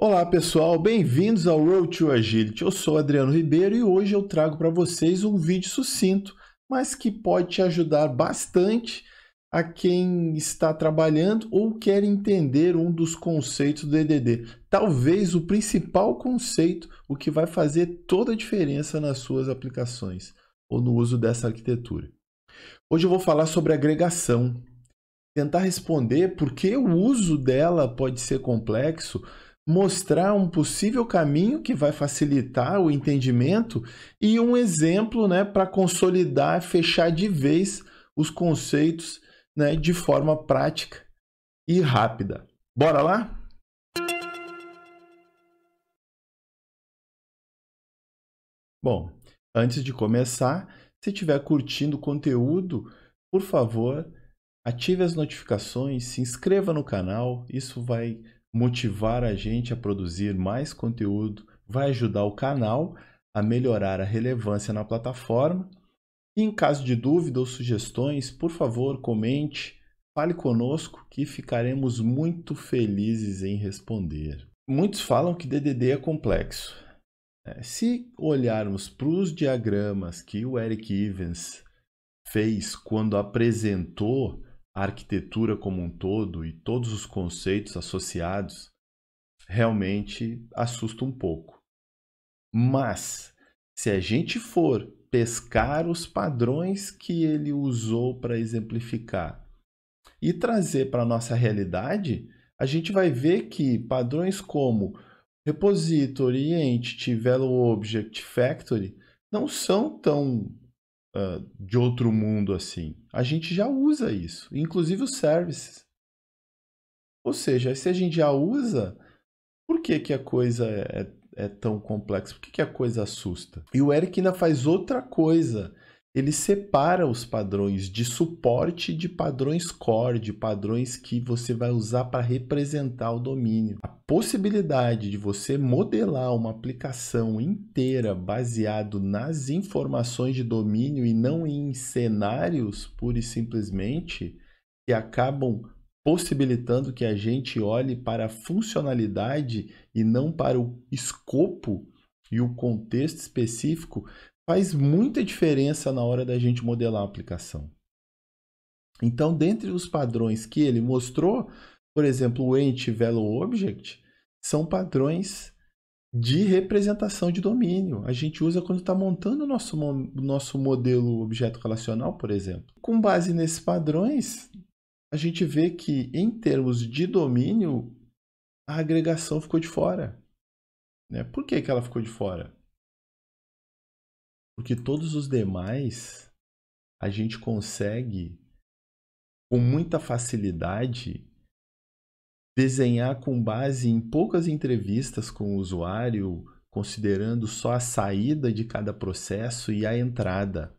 Olá pessoal, bem-vindos ao Road to Agility. Eu sou Adriano Ribeiro e hoje eu trago para vocês um vídeo sucinto, mas que pode te ajudar bastante a quem está trabalhando ou quer entender um dos conceitos do DDD. Talvez o principal conceito, o que vai fazer toda a diferença nas suas aplicações ou no uso dessa arquitetura. Hoje eu vou falar sobre agregação, tentar responder por que o uso dela pode ser complexo, mostrar um possível caminho que vai facilitar o entendimento e um exemplo, para consolidar, fechar de vez os conceitos, de forma prática e rápida. Bora lá? Bom, antes de começar, se estiver curtindo o conteúdo, por favor, ative as notificações, se inscreva no canal, isso vai motivar a gente a produzir mais conteúdo, vai ajudar o canal a melhorar a relevância na plataforma. E em caso de dúvida ou sugestões, por favor, comente, fale conosco que ficaremos muito felizes em responder. Muitos falam que DDD é complexo. Se olharmos para os diagramas que o Eric Evans fez quando apresentou a arquitetura como um todo e todos os conceitos associados, realmente assusta um pouco. Mas, se a gente for pescar os padrões que ele usou para exemplificar e trazer para a nossa realidade, a gente vai ver que padrões como Repository, Entity, Value Object, Factory não são tão de outro mundo assim. A gente já usa isso, inclusive os services. Ou seja, se a gente já usa, por que a coisa é tão complexa? Por que a coisa assusta? E o Eric ainda faz outra coisa. Ele separa os padrões de suporte de padrões core, de padrões que você vai usar para representar o domínio. A possibilidade de você modelar uma aplicação inteira baseado nas informações de domínio e não em cenários, pura e simplesmente, que acabam possibilitando que a gente olhe para a funcionalidade e não para o escopo e o contexto específico, faz muita diferença na hora da gente modelar a aplicação. Então, dentre os padrões que ele mostrou, por exemplo, o Entity Value Object, são padrões de representação de domínio. A gente usa quando está montando o nosso modelo objeto relacional, por exemplo. Com base nesses padrões, a gente vê que, em termos de domínio, a agregação ficou de fora. Por que ela ficou de fora? Porque todos os demais a gente consegue, com muita facilidade, desenhar com base em poucas entrevistas com o usuário, considerando só a saída de cada processo e a entrada.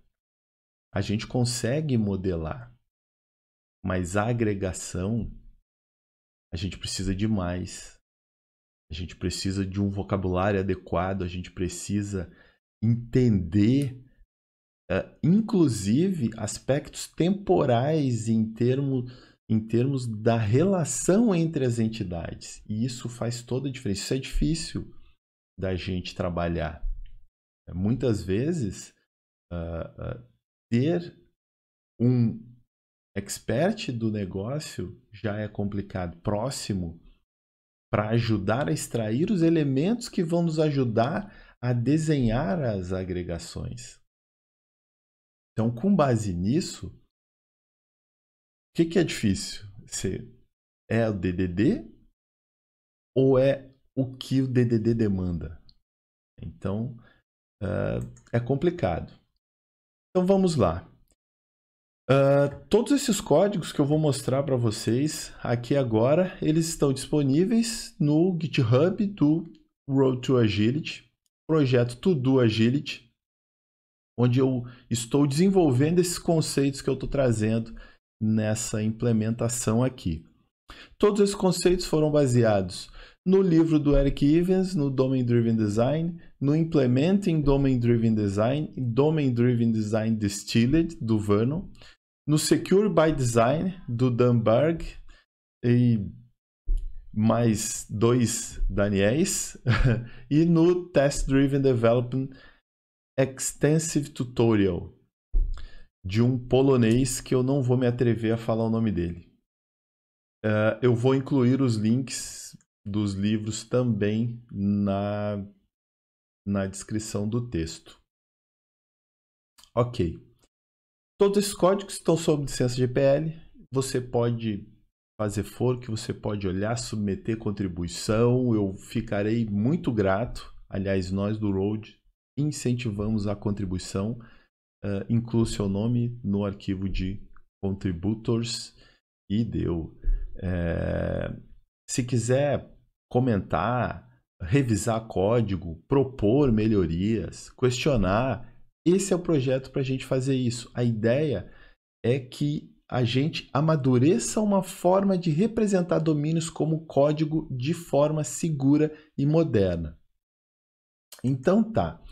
A gente consegue modelar, mas a agregação, a gente precisa de mais. A gente precisa de um vocabulário adequado, a gente precisa entender, inclusive, aspectos temporais em termos da relação entre as entidades. E isso faz toda a diferença. Isso é difícil da gente trabalhar. Muitas vezes, ter um expert do negócio já é complicado. Próximo, para ajudar a extrair os elementos que vão nos ajudar a desenhar as agregações. Então, com base nisso, o que é difícil? É o DDD ou é o que o DDD demanda? Então, é complicado. Então, vamos lá. Todos esses códigos que eu vou mostrar para vocês aqui agora, eles estão disponíveis no GitHub do Road to Agility, projeto To Do Agility, onde eu estou desenvolvendo esses conceitos que eu estou trazendo nessa implementação aqui. Todos esses conceitos foram baseados no livro do Eric Evans, no Domain Driven Design, no Implementing Domain Driven Design, Domain Driven Design Distilled, do Vernon, no Secure by Design, do Dan Berg, e mais 2 Daniels e no Test Driven Development Extensive Tutorial de um polonês que eu não vou me atrever a falar o nome dele. Eu vou incluir os links dos livros também na descrição do texto. Ok. Todos esses códigos estão sob licença GPL. Você pode fazer fork, você pode olhar, submeter contribuição. Eu ficarei muito grato. Aliás, nós do Road incentivamos a contribuição. Inclua seu nome no arquivo de contributors e deu. Se quiser comentar, revisar código, propor melhorias, questionar, esse é o projeto para a gente fazer isso. A ideia é que a gente amadureça uma forma de representar domínios como código de forma segura e moderna. Então tá,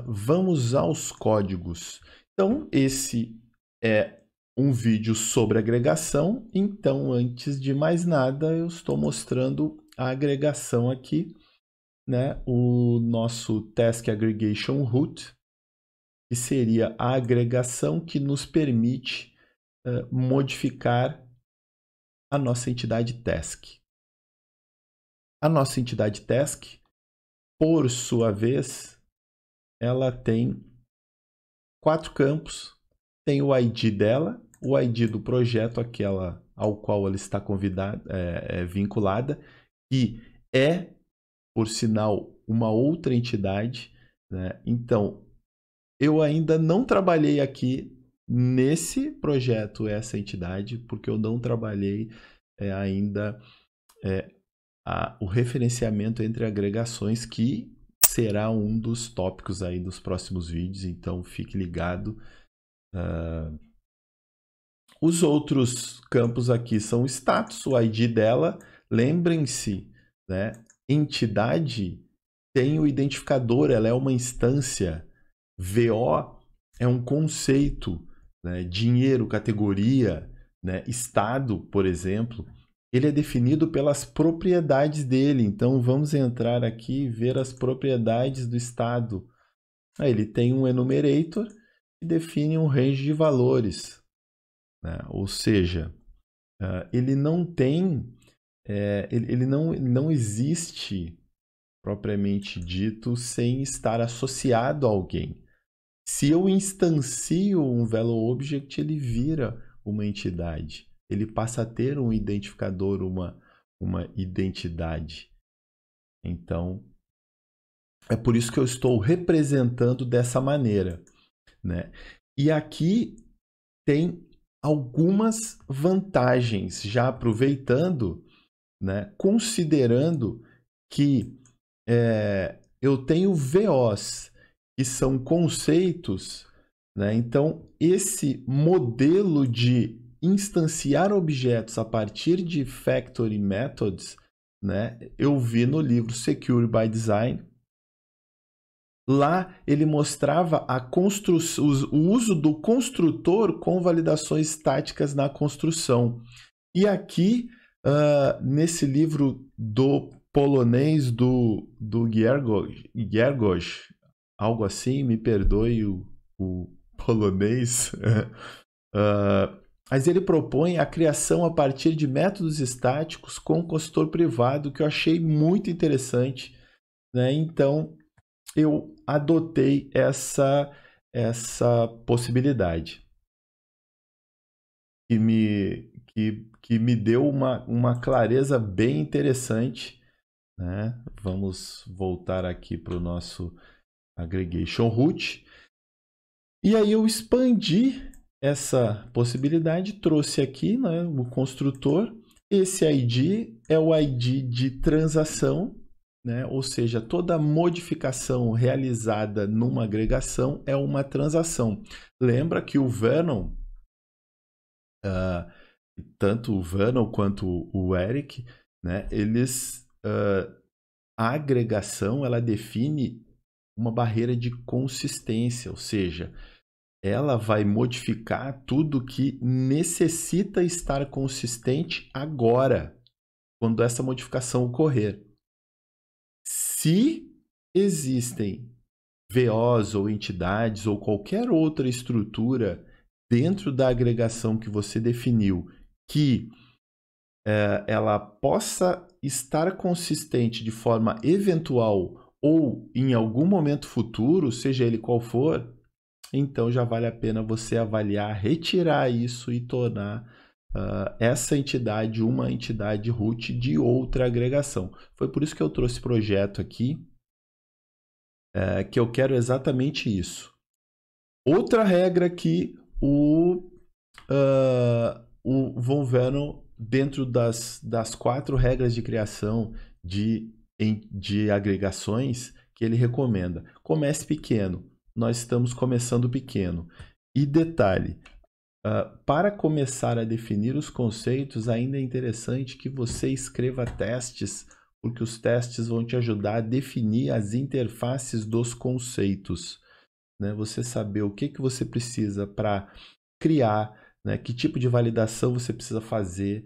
vamos aos códigos. Então esse é um vídeo sobre agregação. Então, antes de mais nada, eu estou mostrando a agregação aqui, né? O nosso Task Aggregation Root, que seria a agregação que nos permite modificar a nossa entidade task. A nossa entidade task, por sua vez, ela tem 4 campos. Tem o ID dela, o ID do projeto, aquela ao qual ela está vinculada, que é, por sinal, uma outra entidade, né? Então, eu ainda não trabalhei aqui nesse projeto essa entidade, porque eu não trabalhei ainda o referenciamento entre agregações, que será um dos tópicos aí dos próximos vídeos, então fique ligado. Os outros campos aqui são o status, o ID dela. Lembrem-se, né? Entidade tem o identificador, ela é uma instância. VO é um conceito, né? Dinheiro, categoria, né? Estado, por exemplo. Ele é definido pelas propriedades dele. Então, vamos entrar aqui e ver as propriedades do estado. Ele tem um enumerator que define um range de valores. Né? Ou seja, ele não tem, ele não existe propriamente dito sem estar associado a alguém. Se eu instancio um VeloObject, ele vira uma entidade. Ele passa a ter um identificador, uma identidade. Então, é por isso que eu estou representando dessa maneira, né? E aqui tem algumas vantagens, já aproveitando, né, considerando que eu tenho VOs, que são conceitos, né? Então, esse modelo de instanciar objetos a partir de Factory Methods, né, eu vi no livro Secure by Design. Lá ele mostrava o uso do construtor com validações estáticas na construção. E aqui, nesse livro do polonês do Giergos, algo assim, me perdoe o polonês, mas ele propõe a criação a partir de métodos estáticos com construtor privado, que eu achei muito interessante, né? Então, eu adotei essa possibilidade, que me deu uma clareza bem interessante, né? Vamos voltar aqui para o nosso Aggregation Root. E aí eu expandi essa possibilidade, trouxe aqui, né, o construtor. Esse ID é o ID de transação, né? Ou seja, toda modificação realizada numa agregação é uma transação. Lembra que o Vernon, tanto o Vernon quanto o Eric, né, a agregação ela define uma barreira de consistência, ou seja, ela vai modificar tudo que necessita estar consistente agora. quando essa modificação ocorrer. Se existem VOs ou entidades ou qualquer outra estrutura dentro da agregação que você definiu que ela possa estar consistente de forma eventual ou em algum momento futuro, seja ele qual for, então já vale a pena você avaliar, retirar isso e tornar essa entidade uma entidade root de outra agregação. Foi por isso que eu trouxe esse projeto aqui, que eu quero exatamente isso. Outra regra que o Von Vernon, dentro das 4 regras de criação de agregações, que ele recomenda. Comece pequeno. Nós estamos começando pequeno. E detalhe, para começar a definir os conceitos, ainda é interessante que você escreva testes, porque os testes vão te ajudar a definir as interfaces dos conceitos. Né? Você saber o que você precisa para criar, né? Que tipo de validação você precisa fazer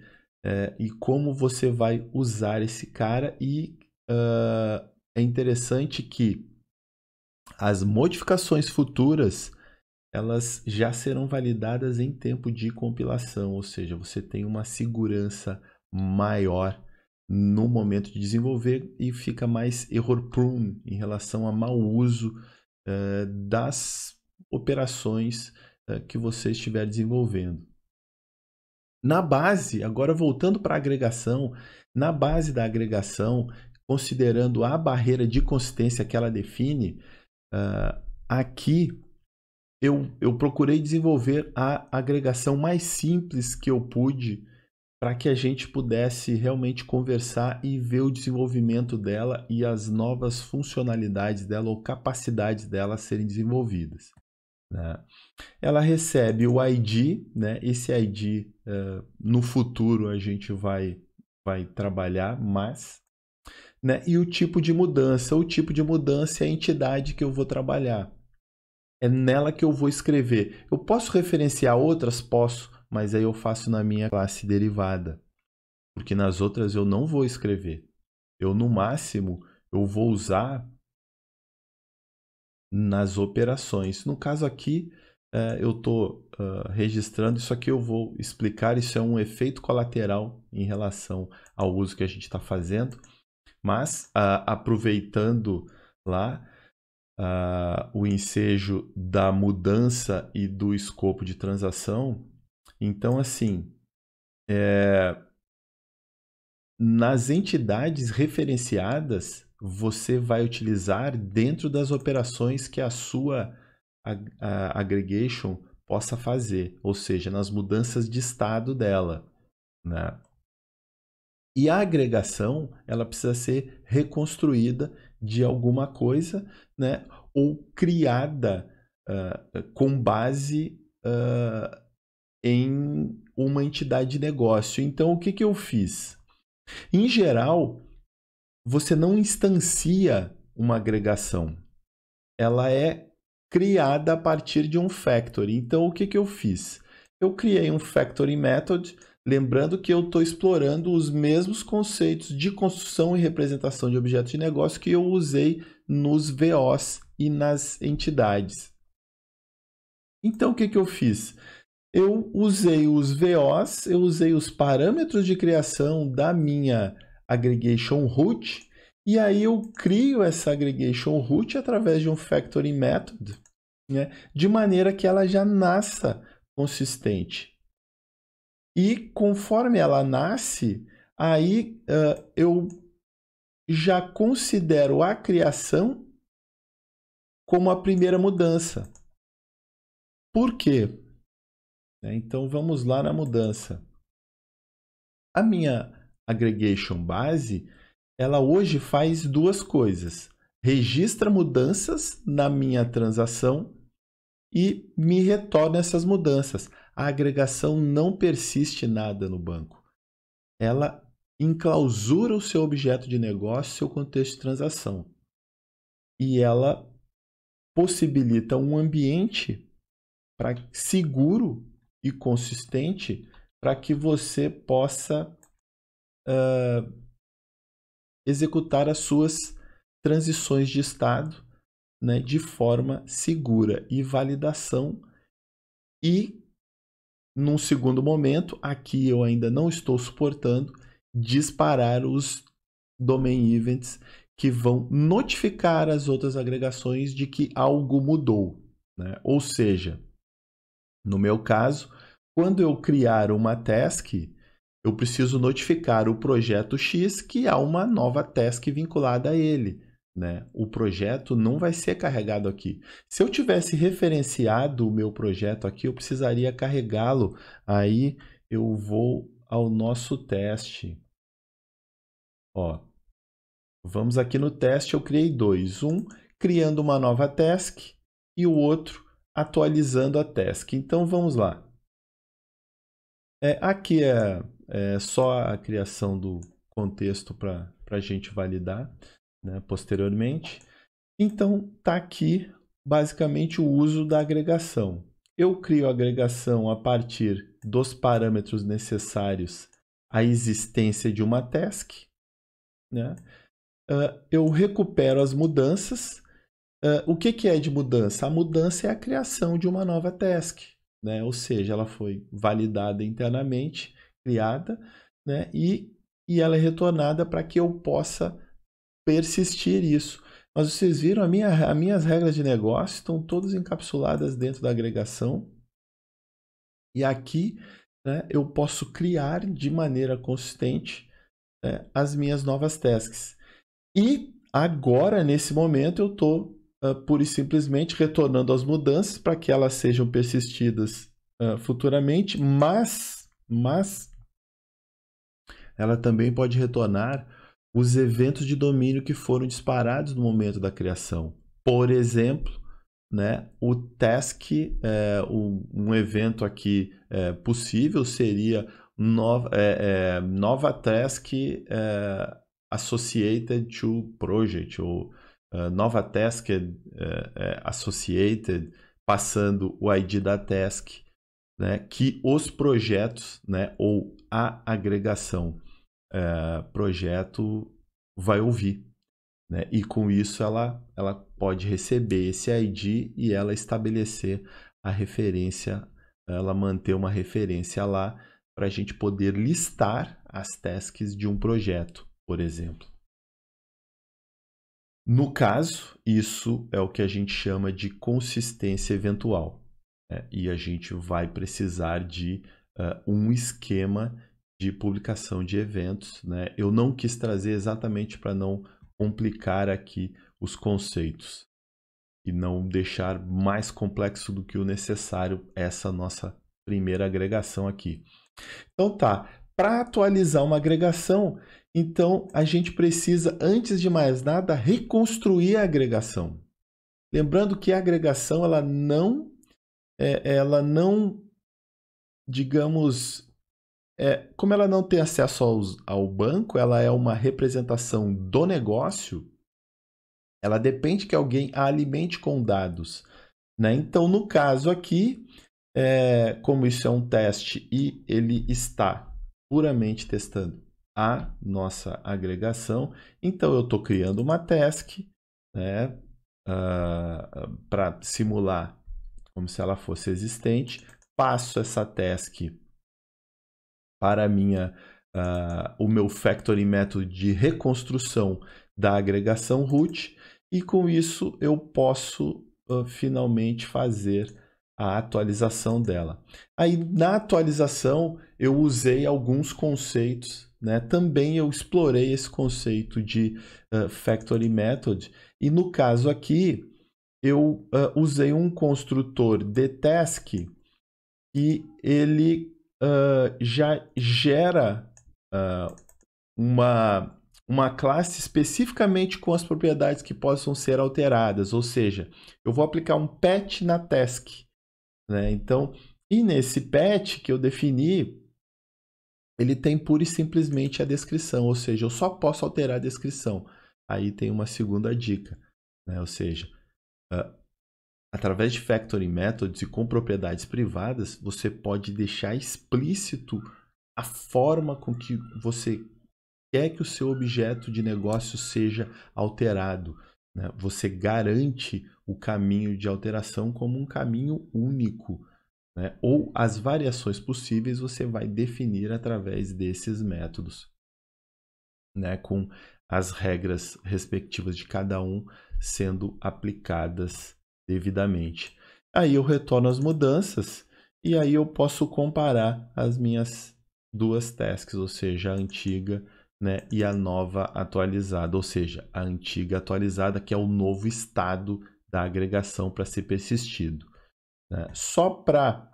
e como você vai usar esse cara. E é interessante que as modificações futuras elas já serão validadas em tempo de compilação, ou seja, você tem uma segurança maior no momento de desenvolver e fica mais error-prone em relação a mau uso das operações que você estiver desenvolvendo. Na base, agora voltando para a agregação, na base da agregação, considerando a barreira de consistência que ela define, aqui eu procurei desenvolver a agregação mais simples que eu pude para que a gente pudesse realmente conversar e ver o desenvolvimento dela e as novas funcionalidades dela ou capacidades dela serem desenvolvidas. Né? Ela recebe o ID, né? Esse ID no futuro a gente vai trabalhar mais. Né? E o tipo de mudança. O tipo de mudança é a entidade que eu vou trabalhar. É nela que eu vou escrever. Eu posso referenciar outras? Posso, mas aí eu faço na minha classe derivada. Porque nas outras eu não vou escrever. Eu, no máximo, eu vou usar nas operações. No caso aqui, eu estou registrando. Isso aqui eu vou explicar. Isso é um efeito colateral em relação ao uso que a gente está fazendo. Mas, aproveitando lá, o ensejo da mudança e do escopo de transação. Então, assim, nas entidades referenciadas, você vai utilizar dentro das operações que a sua aggregation possa fazer, ou seja, nas mudanças de estado dela. Né? E a agregação, ela precisa ser reconstruída de alguma coisa, né? Ou criada com base em uma entidade de negócio. Então, o que eu fiz? Em geral, você não instancia uma agregação. Ela é criada a partir de um factory. Então, o que eu fiz? Eu criei um factory method, lembrando que eu estou explorando os mesmos conceitos de construção e representação de objetos de negócio que eu usei nos VOs e nas entidades. Então, o que eu fiz? Eu usei os VOs, eu usei os parâmetros de criação da minha aggregation root, e aí eu crio essa aggregation root através de um factoring method, né, de maneira que ela já nasça consistente. E conforme ela nasce, aí eu já considero a criação como a primeira mudança. Por quê? Então vamos lá na mudança. A minha aggregation base, ela hoje faz duas coisas. Registra mudanças na minha transação e me retorna essas mudanças. A agregação não persiste nada no banco. Ela enclausura o seu objeto de negócio, seu contexto de transação. E ela possibilita um ambiente seguro e consistente para que você possa executar as suas transições de estado, né, de forma segura e validação. E, num segundo momento, aqui eu ainda não estou suportando, disparar os domain events que vão notificar as outras agregações de que algo mudou, né? Ou seja, no meu caso, quando eu criar uma task, eu preciso notificar o projeto X que há uma nova task vinculada a ele, né? O projeto não vai ser carregado aqui. Se eu tivesse referenciado o meu projeto aqui, eu precisaria carregá-lo. Aí eu vou ao nosso teste. Ó, vamos aqui no teste, eu criei dois. Um criando uma nova task e o outro atualizando a task. Então vamos lá. Aqui é só a criação do contexto para a gente validar, né, posteriormente. Então, está aqui basicamente o uso da agregação. Eu crio a agregação a partir dos parâmetros necessários à existência de uma task, né? Eu recupero as mudanças. O que é de mudança? A mudança é a criação de uma nova task, né? Ou seja, ela foi validada internamente, criada, né? E ela é retornada para que eu possa persistir isso. Mas vocês viram, as minhas regras de negócio estão todas encapsuladas dentro da agregação. E aqui, né, eu posso criar de maneira consistente, né, as minhas novas tasks. E agora, nesse momento, eu estou pura e simplesmente retornando as mudanças para que elas sejam persistidas futuramente, mas ela também pode retornar os eventos de domínio que foram disparados no momento da criação. Por exemplo, né, o task, um evento aqui possível seria nova task associated to project, ou nova task associated, passando o ID da task, né, que os projetos, né, ou a agregação projeto vai ouvir, né? E com isso ela pode receber esse ID e ela estabelecer a referência, ela manter uma referência lá para a gente poder listar as tasks de um projeto, por exemplo. No caso, isso é o que a gente chama de consistência eventual, né? E a gente vai precisar de um esquema de publicação de eventos, né? Eu não quis trazer exatamente para não complicar aqui os conceitos e não deixar mais complexo do que o necessário essa nossa primeira agregação aqui. Então tá, para atualizar uma agregação, então a gente precisa, antes de mais nada, reconstruir a agregação. Lembrando que a agregação ela não, digamos, como ela não tem acesso ao banco, ela é uma representação do negócio, ela depende que alguém a alimente com dados, né? Então, no caso aqui, como isso é um teste e ele está puramente testando a nossa agregação, então eu estou criando uma task, né, para simular como se ela fosse existente, passo essa task para o meu factory método de reconstrução da agregação root, e com isso eu posso finalmente fazer a atualização dela. Aí na atualização eu usei alguns conceitos, né? Também eu explorei esse conceito de factory method, e no caso aqui eu usei um construtor de task e ele já gera uma classe especificamente com as propriedades que possam ser alteradas, ou seja, eu vou aplicar um patch na task, né? Então, e nesse patch que eu defini, ele tem pura e simplesmente a descrição, ou seja, eu só posso alterar a descrição. Aí tem uma segunda dica, né? Ou seja, através de factory methods e com propriedades privadas, você pode deixar explícito a forma com que você quer que o seu objeto de negócio seja alterado, né? Você garante o caminho de alteração como um caminho único, né? Ou as variações possíveis você vai definir através desses métodos, né? Com as regras respectivas de cada um sendo aplicadas devidamente. Aí eu retorno as mudanças e aí eu posso comparar as minhas duas tasks, ou seja, a antiga, né, e a nova atualizada, ou seja, a antiga atualizada, que é o novo estado da agregação para ser persistido, né? Só para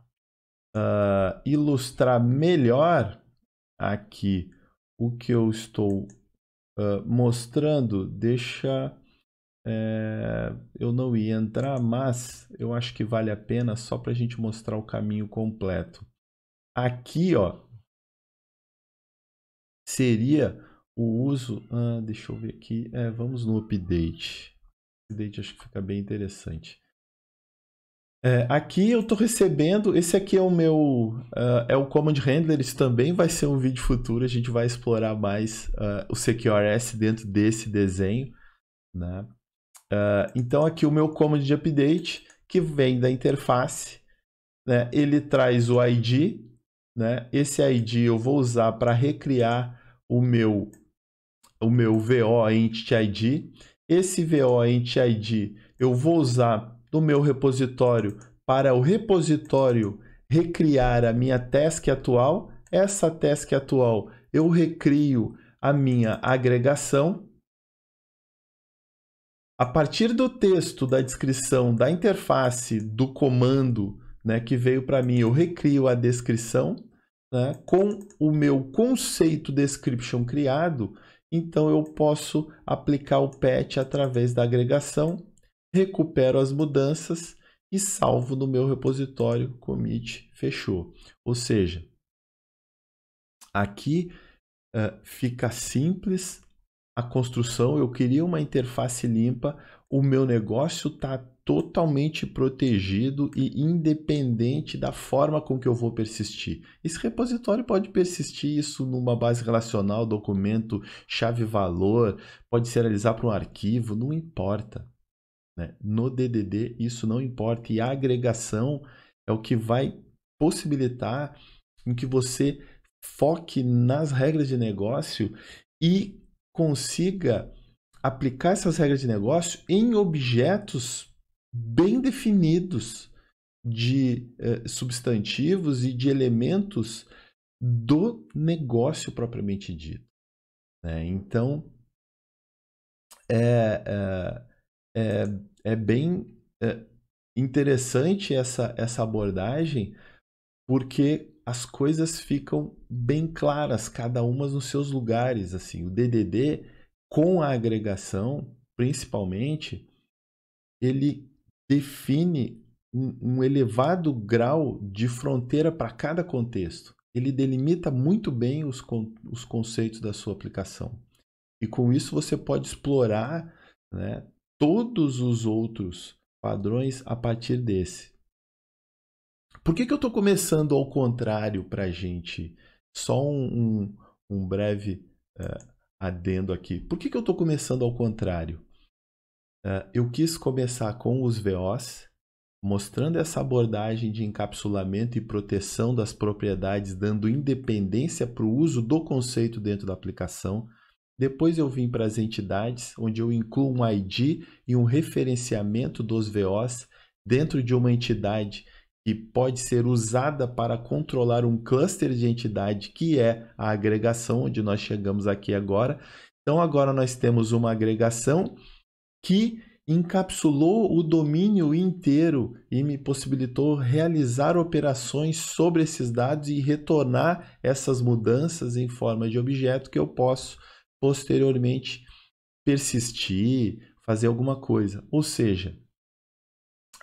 ilustrar melhor aqui o que eu estou mostrando, deixa... eu não ia entrar, mas eu acho que vale a pena só para a gente mostrar o caminho completo. Aqui, ó, seria o uso... deixa eu ver aqui. Vamos no update. Update acho que fica bem interessante. Aqui eu estou recebendo, esse aqui é o meu, é o Command Handler, isso também vai ser um vídeo futuro, a gente vai explorar mais o CQRS dentro desse desenho, né? Então aqui o meu Command de Update, que vem da interface, né? Ele traz o ID, né? Esse ID eu vou usar para recriar o meu VO Entity ID. Esse VO Entity ID eu vou usar no meu repositório para o repositório recriar a minha task atual. Essa task atual eu recrio a minha agregação. A partir do texto da descrição da interface do comando, né, que veio para mim, eu recrio a descrição, né, com o meu conceito description criado. Então eu posso aplicar o patch através da agregação, recupero as mudanças e salvo no meu repositório, commit, fechou. Ou seja, aqui fica simples a construção, eu queria uma interface limpa, o meu negócio está totalmente protegido e independente da forma com que eu vou persistir. Esse repositório pode persistir isso numa base relacional, documento, chave-valor, pode serializar para um arquivo, não importa, né? No DDD isso não importa e a agregação é o que vai possibilitar em que você foque nas regras de negócio e consiga aplicar essas regras de negócio em objetos bem definidos de substantivos e de elementos do negócio propriamente dito, né? Então, é bem interessante essa abordagem, porque as coisas ficam bem claras, cada uma nos seus lugares. Assim, o DDD, com a agregação, principalmente, ele define um elevado grau de fronteira para cada contexto. Ele delimita muito bem os conceitos da sua aplicação. E com isso você pode explorar, né, todos os outros padrões a partir desse. Por que eu estou começando ao contrário para a gente? Só um breve adendo aqui. Por que eu estou começando ao contrário? Eu quis começar com os VOs, mostrando essa abordagem de encapsulamento e proteção das propriedades, dando independência para o uso do conceito dentro da aplicação. Depois eu vim para as entidades, onde eu incluo um ID e um referenciamento dos VOs dentro de uma entidade que pode ser usada para controlar um cluster de entidade, que é a agregação, onde nós chegamos aqui agora. Então, agora nós temos uma agregação que encapsulou o domínio inteiro e me possibilitou realizar operações sobre esses dados e retornar essas mudanças em forma de objeto que eu posso posteriormente persistir, fazer alguma coisa. Ou seja,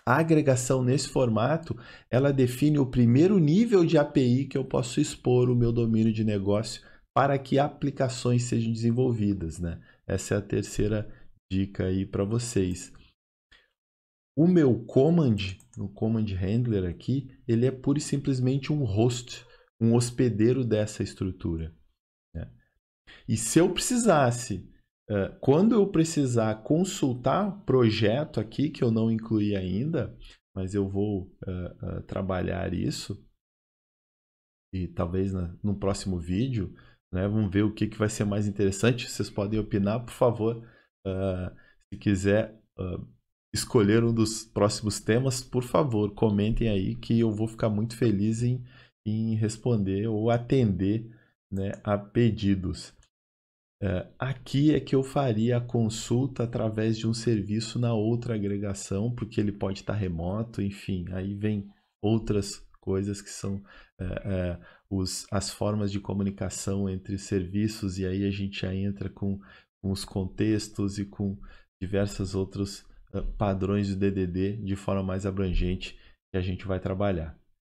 a agregação nesse formato, ela define o primeiro nível de API que eu posso expor o meu domínio de negócio para que aplicações sejam desenvolvidas, né? Essa é a terceira dica aí para vocês. O meu command, o command handler aqui, ele é pura e simplesmente um host, um hospedeiro dessa estrutura, né? E se eu precisasse, quando eu precisar consultar projeto aqui, que eu não incluí ainda, mas eu vou trabalhar isso, e talvez no próximo vídeo, né, vamos ver o que, que vai ser mais interessante. Vocês podem opinar, por favor. Se quiser escolher um dos próximos temas, por favor, comentem aí que eu vou ficar muito feliz em responder ou atender, né, a pedidos. Aqui é que eu faria a consulta através de um serviço na outra agregação, porque ele pode estar remoto, enfim, aí vem outras coisas que são as formas de comunicação entre serviços, e aí a gente já entra com os contextos e com diversos outros padrões de DDD de forma mais abrangente que a gente vai trabalhar.